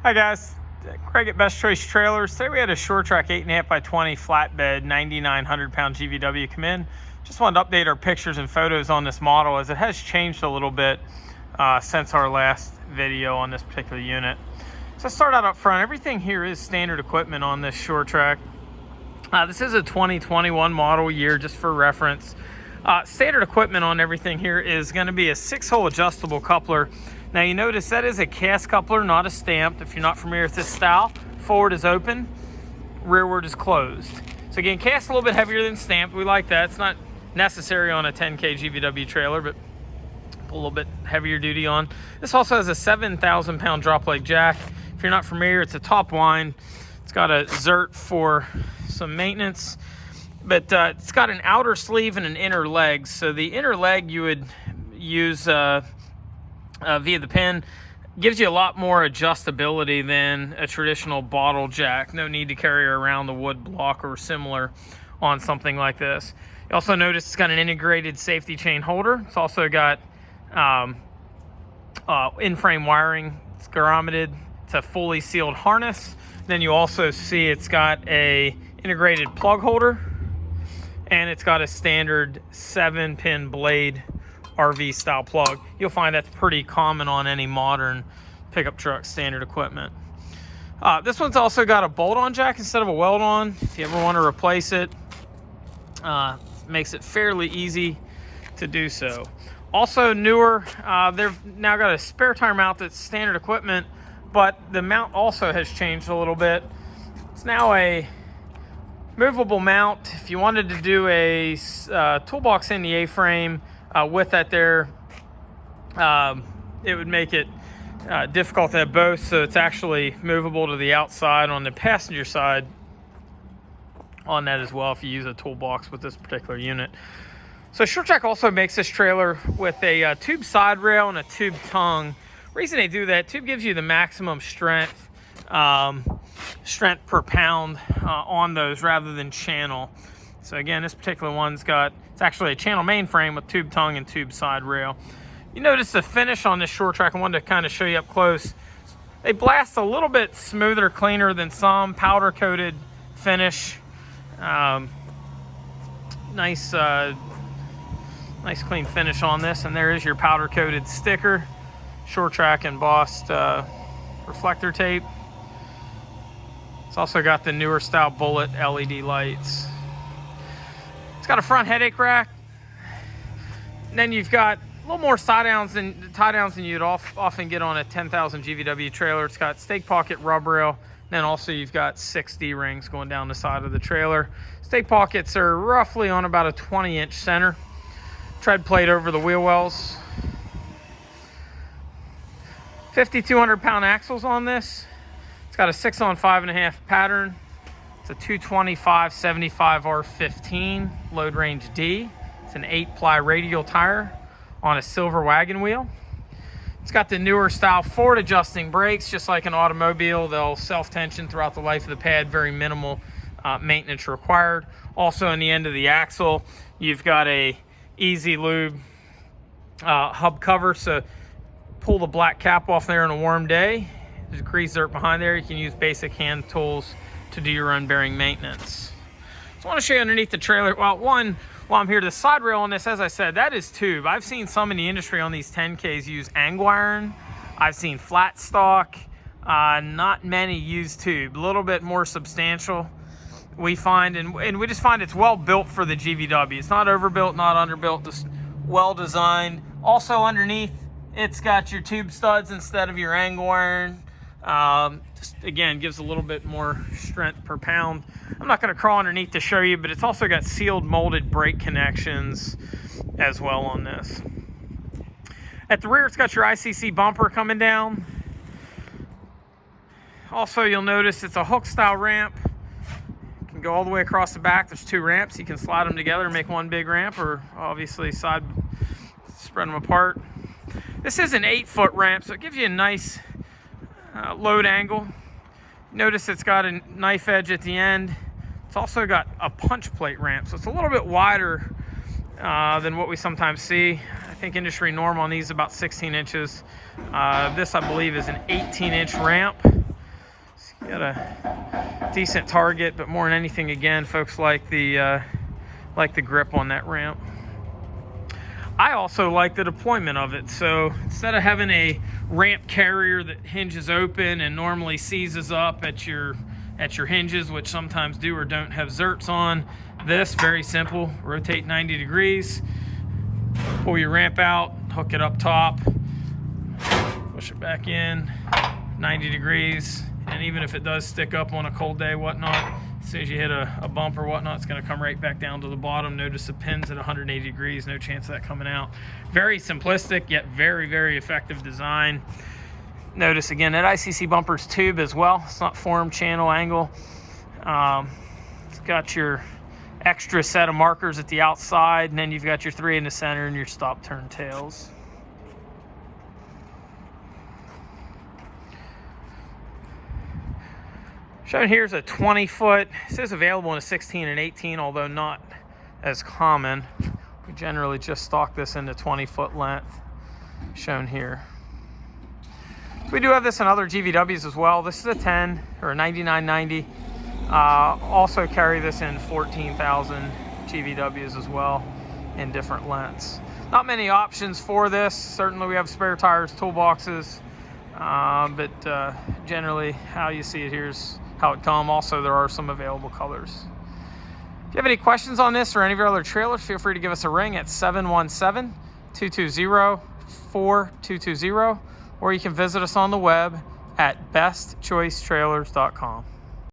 Hi guys, Craig at Best Choice Trailers. Today we had a Sure-Trac 8.5 by 20 flatbed 9,900 pound GVW come in. Just wanted to update our pictures and photos on this model as it has changed a little bit since our last video on this particular unit. So let's start out up front. Everything here is standard equipment on this Sure-Trac. This is a 2021 model year, just for reference. Standard equipment on everything here is going to be a 6-hole adjustable coupler. Now you notice that is a cast coupler, not a stamped. If you're not familiar with this style, forward is open, rearward is closed. So again, cast a little bit heavier than stamped. We like that. It's not necessary on a 10K GVW trailer, but a little bit heavier duty on. This also has a 7,000 pound drop leg jack. If you're not familiar, it's a top line. It's got a zert for some maintenance, but it's got an outer sleeve and an inner leg. So the inner leg you would use via the pin. Gives you a lot more adjustability than a traditional bottle jack. No need to carry around the wood block or similar on something like this. You also notice it's got an integrated safety chain holder. It's also got in-frame wiring. It's grommeted. It's a fully sealed harness. Then you also see it's got a integrated plug holder, and it's got a standard 7-pin blade RV style plug. You'll find that's pretty common on any modern pickup truck standard equipment. This one's also got a bolt-on jack instead of a weld-on. If you ever want to replace it, makes it fairly easy to do so. Also newer, they've now got a spare tire mount that's standard equipment, but the mount also has changed a little bit. It's now a movable mount. If you wanted to do a toolbox in the A-frame with that there, it would make it difficult to have both, so it's actually movable to the outside on the passenger side on that as well if you use a toolbox with this particular unit. So Sure-Trac also makes this trailer with a tube side rail and a tube tongue. Reason they do that, tube gives you the maximum strength per pound on those rather than channel. So again, this particular one's got, it's actually a channel mainframe with tube tongue and tube side rail. You notice the finish on this Sure-Trac. I wanted to kind of show you up close. They blast a little bit smoother, cleaner than some. Powder coated finish. Nice clean finish on this. And there is your powder coated sticker. Sure-Trac embossed reflector tape. It's also got the newer style bullet LED lights. It's got a front headache rack. And then you've got a little more tie downs than you'd often get on a 10,000 GVW trailer. It's got stake pocket rub rail. Then also you've got 6 D-rings going down the side of the trailer. Stake pockets are roughly on about a 20-inch center. Tread plate over the wheel wells. 5,200 pound axles on this. It's got a 6-on-5.5 pattern. It's a 225/75 R15 load range D. It's an 8-ply radial tire on a silver wagon wheel. It's got the newer style forward adjusting brakes, just like an automobile. They'll self-tension throughout the life of the pad, very minimal maintenance required. Also on the end of the axle, you've got a easy lube hub cover, so pull the black cap off there on a warm day. There's grease dirt behind there. You can use basic hand tools to do your own bearing maintenance. So I want to show you underneath the trailer. Well, one, while I'm here, the side rail on this, as I said, that is tube. I've seen some in the industry on these 10Ks use angle iron. I've seen flat stock. Not many use tube. A little bit more substantial, we find, and we just find it's well built for the GVW. It's not overbuilt, not underbuilt, just well designed. Also underneath, it's got your tube studs instead of your angle iron. Just again, gives a little bit more strength per pound. I'm not going to crawl underneath to show you, but it's also got sealed molded brake connections as well on this. At the rear, it's got your ICC bumper coming down. Also, you'll notice it's a hook style ramp. You can go all the way across the back. There's 2 ramps. You can slide them together and make one big ramp, or obviously spread them apart. This is an 8-foot ramp, so it gives you a nice load angle. Notice it's got a knife edge at the end. It's also got a punch plate ramp, so it's a little bit wider than what we sometimes see. I think industry norm on these is about 16 inches. This, I believe, is an 18-inch ramp. Got a decent target, but more than anything, again, folks like the grip on that ramp. I also like the deployment of it. So instead of having a ramp carrier that hinges open and normally seizes up at your hinges, which sometimes do or don't have zerts on, this, very simple. Rotate 90 degrees, pull your ramp out, hook it up top, push it back in 90 degrees, and even if it does stick up on a cold day, whatnot, as soon as you hit a bump or whatnot, it's going to come right back down to the bottom. Notice the pin's at 180 degrees, no chance of that coming out. Very simplistic, yet very, very effective design. Notice again that ICC bumper's tube as well. It's not form, channel, angle. It's got your extra set of markers at the outside, and then you've got your 3 in the center and your stop turn tails. Shown here is a 20-foot. It says available in a 16 and 18, although not as common. We generally just stock this in the 20-foot length, shown here. We do have this in other GVWs as well. This is a 10 or a 9990. Also carry this in 14,000 GVWs as well in different lengths. Not many options for this. Certainly we have spare tires, toolboxes, but generally how you see it here is how it comes. Also, there are some available colors. If you have any questions on this or any of your other trailers, feel free to give us a ring at 717-220-4220, or you can visit us on the web at bestchoicetrailers.com.